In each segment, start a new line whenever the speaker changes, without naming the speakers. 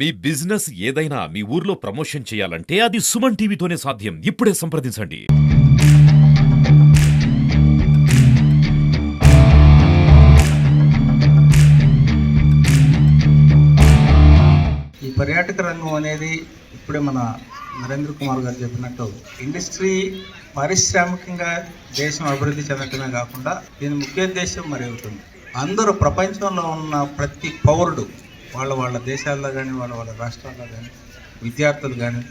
మీ business ఏదైనా మీ ఊర్లో promotion చేయాలంటే అది సుమన్ టీవీతోనే సాధ్యం. ఇప్పుడే సంప్రదించండి.
ఈ పర్యాటక రంగం అనేది ఇప్పుడే మన నరేంద్ర కుమార్ గారు చెప్పినట్టు ఇండస్ట్రీ పారిశ్రామికంగా దేశం అభివృద్ధి చెందటమే కాకుండా దీని ముఖ్యోద్దేశం మరి అవుతుంది. అందరూ ప్రపంచంలో ఉన్న ప్రతి పౌరుడు వాళ్ళ దేశాల్లో కానీ వాళ్ళ రాష్ట్రాల్లో కానీ విద్యార్థులు కానీ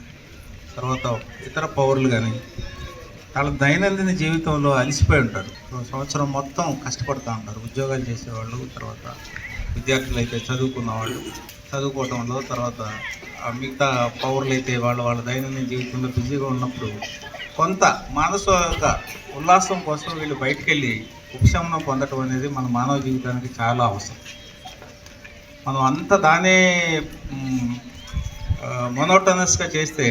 తర్వాత ఇతర పౌరులు కానీ వాళ్ళ దైనందిన జీవితంలో అలసిపోయి ఉంటారు. సంవత్సరం మొత్తం కష్టపడుతూ ఉంటారు. ఉద్యోగాలు చేసేవాళ్ళు, తర్వాత విద్యార్థులు అయితే చదువుకున్న వాళ్ళు చదువుకోవటంలో, తర్వాత మిగతా పౌరులు అయితే వాళ్ళ దైనందిన జీవితంలో బిజీగా ఉన్నప్పుడు కొంత మానసిక ఉల్లాసం కోసం వీళ్ళు బయటికి వెళ్ళి ఉపశమనం పొందడం అనేది మన మానవ జీవితానికి చాలా అవసరం. మనం అంత దానే మొనోటనస్గా చేస్తే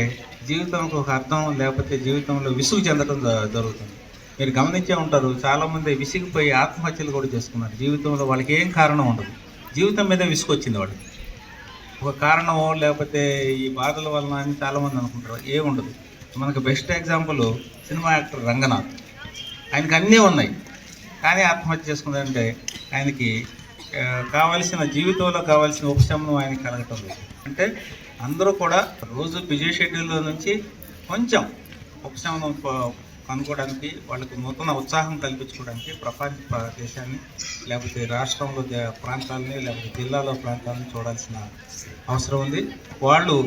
జీవితానికి ఒక అర్థం లేకపోతే జీవితంలో విసుగు చెందడం జరుగుతుంది. మీరు గమనించే ఉంటారు, చాలామంది విసిగిపోయి ఆత్మహత్యలు కూడా చేసుకున్నారు. జీవితంలో వాళ్ళకి ఏం కారణం ఉండదు, జీవితం మీద విసుగు వచ్చింది వాళ్ళకి. ఒక కారణమో లేకపోతే ఈ బాధల వలన అని చాలామంది అనుకుంటారు, ఏముండదు. మనకు best example cinema actor Ranganath. ఆయనకి అన్నీ ఉన్నాయి కానీ ఆత్మహత్య చేసుకుందంటే ఆయనకి కావాల్సిన జీవితంలో కావాల్సిన ఉపశమనం ఆయనకి కలగటం లేదు. అంటే అందరూ కూడా రోజు బిజీ షెడ్యూల్లో నుంచి కొంచెం ఉపశమనం కనుక్కోవడానికి, వాళ్ళకి నూతన ఉత్సాహం కల్పించుకోవడానికి ప్రపంచ దేశాన్ని లేకపోతే రాష్ట్రంలో ప్రాంతాలని లేకపోతే జిల్లాలో ప్రాంతాలను చూడాల్సిన అవసరం ఉంది. వాళ్ళు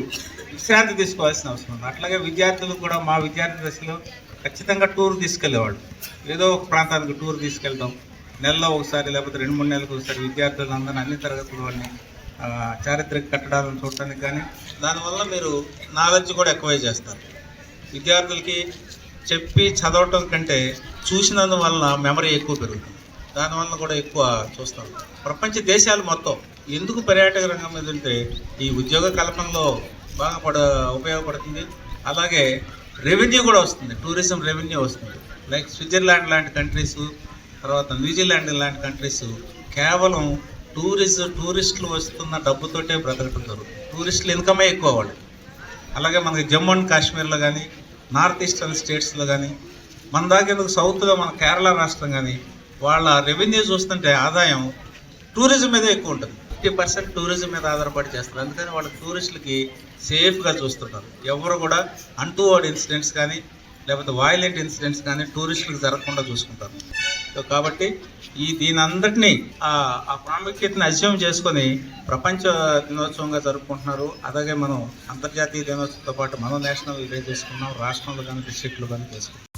విశ్రాంతి తీసుకోవాల్సిన అవసరం ఉంది. అట్లాగే విద్యార్థులు కూడా మా విద్యార్థి దశలో ఖచ్చితంగా టూర్ తీసుకెళ్ళేవాళ్ళు. ఏదో ఒక ప్రాంతానికి టూర్ తీసుకెళ్ళడం, నెలలో ఒకసారి లేకపోతే 2-3 నెలలకు ఒకసారి విద్యార్థులందరినీ అన్ని తరగతుల వాళ్ళని చారిత్రక కట్టడాలను చూడటానికి కానీ, దానివల్ల మీరు నాలెడ్జ్ కూడా ఎక్కువే చేస్తారు. విద్యార్థులకి చెప్పి చదవటం కంటే చూసినందువలన మెమరీ ఎక్కువ పెరుగుతుంది. దానివల్ల కూడా ఎక్కువ చూస్తారు. ప్రపంచ దేశాలు మొత్తం ఎందుకు పర్యాటక రంగం మీద ఉంటే ఈ ఉద్యోగ కల్పనలో బాగా ఉపయోగపడుతుంది. అలాగే రెవెన్యూ కూడా వస్తుంది, టూరిజం రెవెన్యూ వస్తుంది. లైక్ స్విట్జర్లాండ్ లాంటి కంట్రీసు, తర్వాత న్యూజిలాండ్ లాంటి కంట్రీస్ కేవలం టూరిస్టులు వస్తున్న డబ్బుతోటే బ్రతకటం జరుగుతుంది. టూరిస్టులు ఇన్కమే ఎక్కువ వాళ్ళు. అలాగే మనకి జమ్మూ అండ్ కాశ్మీర్లో కానీ, నార్త్ ఈస్టర్న్ స్టేట్స్లో కానీ, మన దగ్గర సౌత్లో మన కేరళ రాష్ట్రం కానీ వాళ్ళ రెవెన్యూ చూస్తుంటే ఆదాయం టూరిజం మీద ఎక్కువ ఉంటుంది. 50% టూరిజం మీద ఆధారపడి చేస్తారు. అందుకని వాళ్ళ టూరిస్టులకి సేఫ్గా చూస్తుంటారు. ఎవరు కూడా అన్టువర్డ్ ఇన్సిడెంట్స్ కానీ లేకపోతే వైలెంట్ ఇన్సిడెంట్స్ కానీ టూరిస్టులకు జరగకుండా చూసుకుంటారు. సో కాబట్టి దీని అందరినీ ఆ ప్రాముఖ్యతని అజ్యూమ్ చేసుకొని ప్రపంచ దినోత్సవంగా జరుపుకుంటున్నారు. అలాగే మనం అంతర్జాతీయ దినోత్సవంతో పాటు మనం నేషనల్ డే చేసుకున్నాం, రాష్ట్రంలో కానీ డిస్ట్రిక్ట్లో కానీ చేసుకుంటాం.